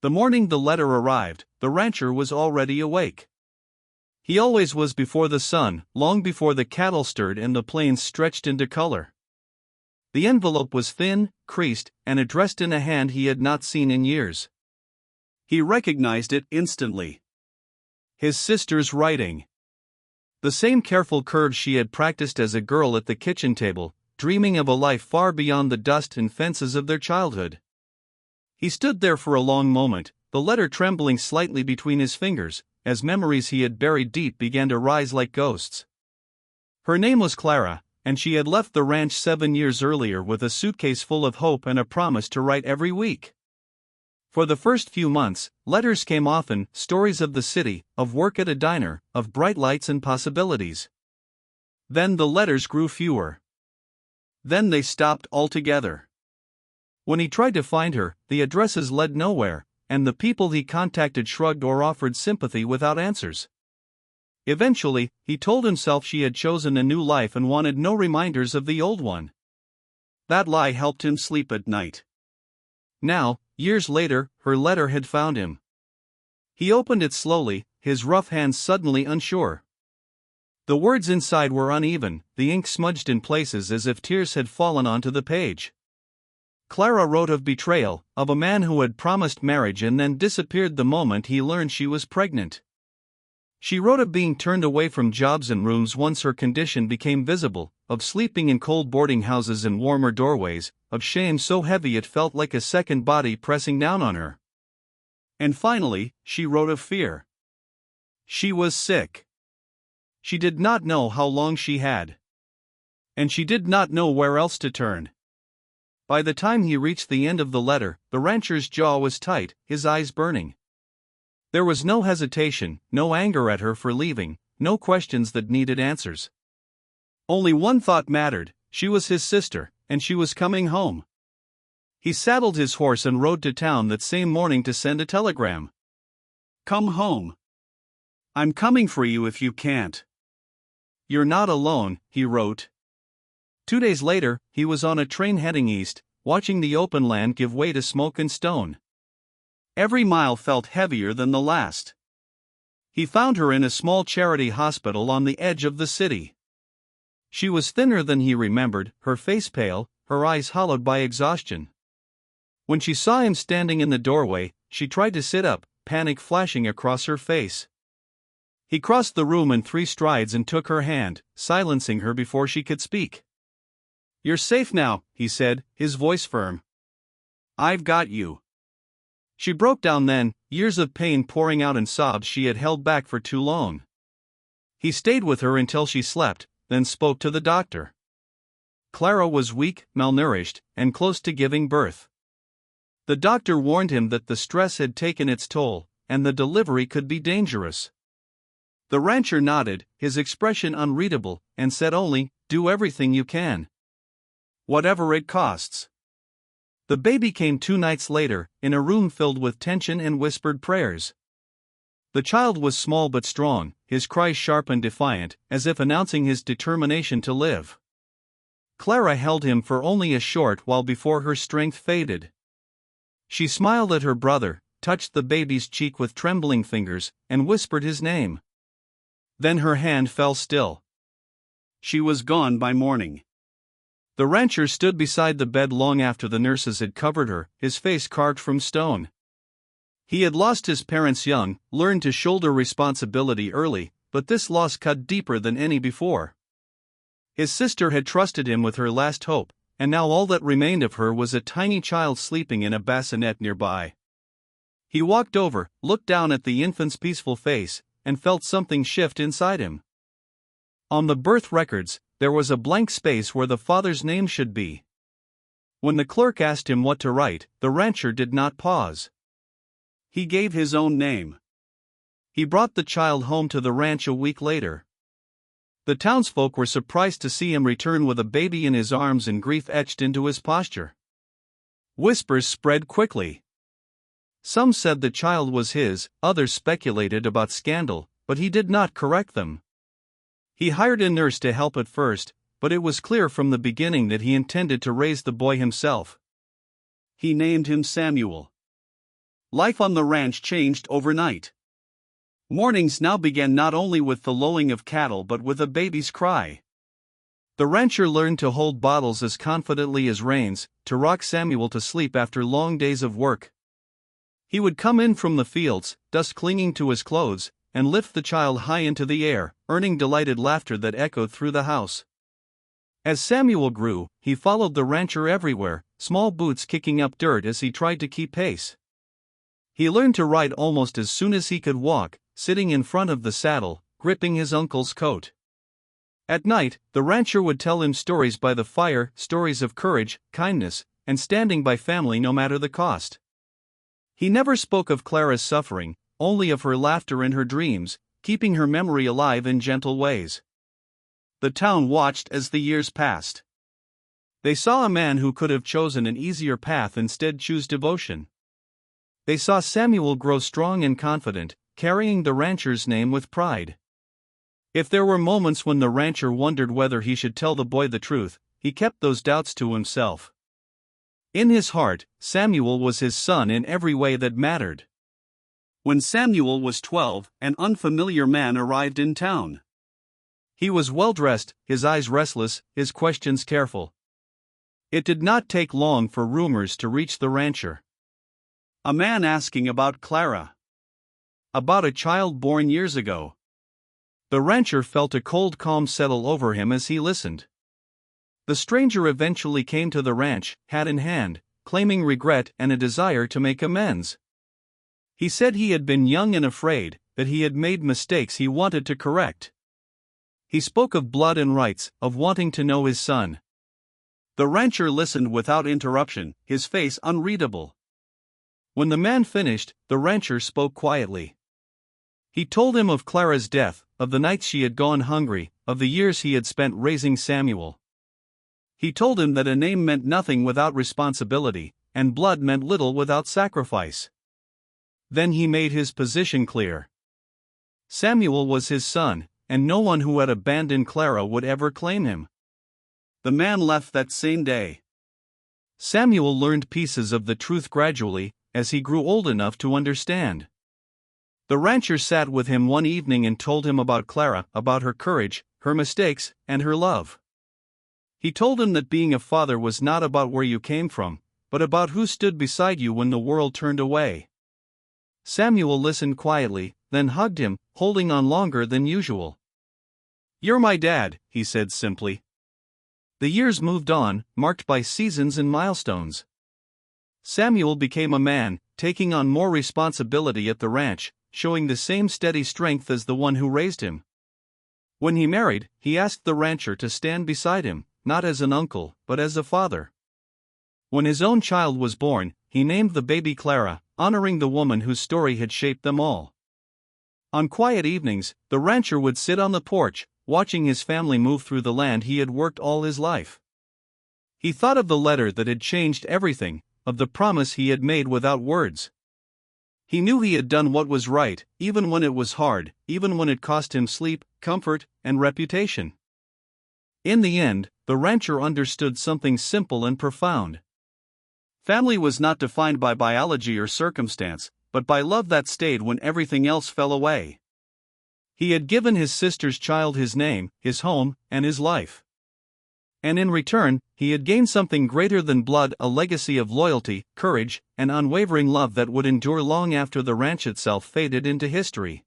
The morning the letter arrived, the rancher was already awake. He always was before the sun, long before the cattle stirred and the plains stretched into color. The envelope was thin, creased, and addressed in a hand he had not seen in years. He recognized it instantly. His sister's writing. The same careful curves she had practiced as a girl at the kitchen table, dreaming of a life far beyond the dust and fences of their childhood. He stood there for a long moment, the letter trembling slightly between his fingers, as memories he had buried deep began to rise like ghosts. Her name was Clara, and she had left the ranch 7 years earlier with a suitcase full of hope and a promise to write every week. For the first few months, letters came often, stories of the city, of work at a diner, of bright lights and possibilities. Then the letters grew fewer. Then they stopped altogether. When he tried to find her, the addresses led nowhere, and the people he contacted shrugged or offered sympathy without answers. Eventually, he told himself she had chosen a new life and wanted no reminders of the old one. That lie helped him sleep at night. Now, years later, her letter had found him. He opened it slowly, his rough hands suddenly unsure. The words inside were uneven, the ink smudged in places as if tears had fallen onto the page. Clara wrote of betrayal, of a man who had promised marriage and then disappeared the moment he learned she was pregnant. She wrote of being turned away from jobs and rooms once her condition became visible, of sleeping in cold boarding houses and warmer doorways, of shame so heavy it felt like a second body pressing down on her. And finally, she wrote of fear. She was sick. She did not know how long she had. And she did not know where else to turn. By the time he reached the end of the letter, the rancher's jaw was tight, his eyes burning. There was no hesitation, no anger at her for leaving, no questions that needed answers. Only one thought mattered: she was his sister, and she was coming home. He saddled his horse and rode to town that same morning to send a telegram. "Come home. I'm coming for you if you can't." "You're not alone," he wrote. 2 days later, he was on a train heading east, watching the open land give way to smoke and stone. Every mile felt heavier than the last. He found her in a small charity hospital on the edge of the city. She was thinner than he remembered, her face pale, her eyes hollowed by exhaustion. When she saw him standing in the doorway, she tried to sit up, panic flashing across her face. He crossed the room in 3 strides and took her hand, silencing her before she could speak. "You're safe now," he said, his voice firm. "I've got you." She broke down then, years of pain pouring out in sobs she had held back for too long. He stayed with her until she slept, then spoke to the doctor. Clara was weak, malnourished, and close to giving birth. The doctor warned him that the stress had taken its toll, and the delivery could be dangerous. The rancher nodded, his expression unreadable, and said only, "Do everything you can. Whatever it costs." The baby came 2 nights later, in a room filled with tension and whispered prayers. The child was small but strong, his cries sharp and defiant, as if announcing his determination to live. Clara held him for only a short while before her strength faded. She smiled at her brother, touched the baby's cheek with trembling fingers, and whispered his name. Then her hand fell still. She was gone by morning. The rancher stood beside the bed long after the nurses had covered her, his face carved from stone. He had lost his parents young, learned to shoulder responsibility early, but this loss cut deeper than any before. His sister had trusted him with her last hope, and now all that remained of her was a tiny child sleeping in a bassinet nearby. He walked over, looked down at the infant's peaceful face, and felt something shift inside him. On the birth records, there was a blank space where the father's name should be. When the clerk asked him what to write, the rancher did not pause. He gave his own name. He brought the child home to the ranch a week later. The townsfolk were surprised to see him return with a baby in his arms and grief etched into his posture. Whispers spread quickly. Some said the child was his, others speculated about scandal, but he did not correct them. He hired a nurse to help at first, but it was clear from the beginning that he intended to raise the boy himself. He named him Samuel. life on the ranch changed overnight. Mornings now began not only with the lowing of cattle but with a baby's cry. The rancher learned to hold bottles as confidently as reins, to rock Samuel to sleep after long days of work. He would come in from the fields, dust clinging to his clothes, and lift the child high into the air, earning delighted laughter that echoed through the house. As Samuel grew, he followed the rancher everywhere, small boots kicking up dirt as he tried to keep pace. He learned to ride almost as soon as he could walk, sitting in front of the saddle, gripping his uncle's coat. At night, the rancher would tell him stories by the fire, stories of courage, kindness, and standing by family no matter the cost. He never spoke of Clara's suffering, only of her laughter and her dreams, keeping her memory alive in gentle ways. The town watched as the years passed. They saw a man who could have chosen an easier path instead choose devotion. They saw Samuel grow strong and confident, carrying the rancher's name with pride. If there were moments when the rancher wondered whether he should tell the boy the truth, he kept those doubts to himself. In his heart, Samuel was his son in every way that mattered. When Samuel was 12, an unfamiliar man arrived in town. He was well-dressed, his eyes restless, his questions careful. It did not take long for rumors to reach the rancher. A man asking about Clara. About a child born years ago. The rancher felt a cold calm settle over him as he listened. The stranger eventually came to the ranch, hat in hand, claiming regret and a desire to make amends. He said he had been young and afraid, that he had made mistakes he wanted to correct. He spoke of blood and rights, of wanting to know his son. The rancher listened without interruption, his face unreadable. When the man finished, the rancher spoke quietly. He told him of Clara's death, of the nights she had gone hungry, of the years he had spent raising Samuel. He told him that a name meant nothing without responsibility, and blood meant little without sacrifice. Then he made his position clear. Samuel was his son, and no one who had abandoned Clara would ever claim him. The man left that same day. Samuel learned pieces of the truth gradually, as he grew old enough to understand. The rancher sat with him one evening and told him about Clara, about her courage, her mistakes, and her love. He told him that being a father was not about where you came from, but about who stood beside you when the world turned away. Samuel listened quietly, then hugged him, holding on longer than usual. "You're my dad," he said simply. The years moved on, marked by seasons and milestones. Samuel became a man, taking on more responsibility at the ranch, showing the same steady strength as the one who raised him. When he married, he asked the rancher to stand beside him, not as an uncle, but as a father. When his own child was born, he named the baby Clara, honoring the woman whose story had shaped them all. On quiet evenings, the rancher would sit on the porch, watching his family move through the land he had worked all his life. He thought of the letter that had changed everything, of the promise he had made without words. He knew he had done what was right, even when it was hard, even when it cost him sleep, comfort, and reputation. In the end, the rancher understood something simple and profound. Family was not defined by biology or circumstance, but by love that stayed when everything else fell away. He had given his sister's child his name, his home, and his life. And in return, he had gained something greater than blood, a legacy of loyalty, courage, and unwavering love that would endure long after the ranch itself faded into history.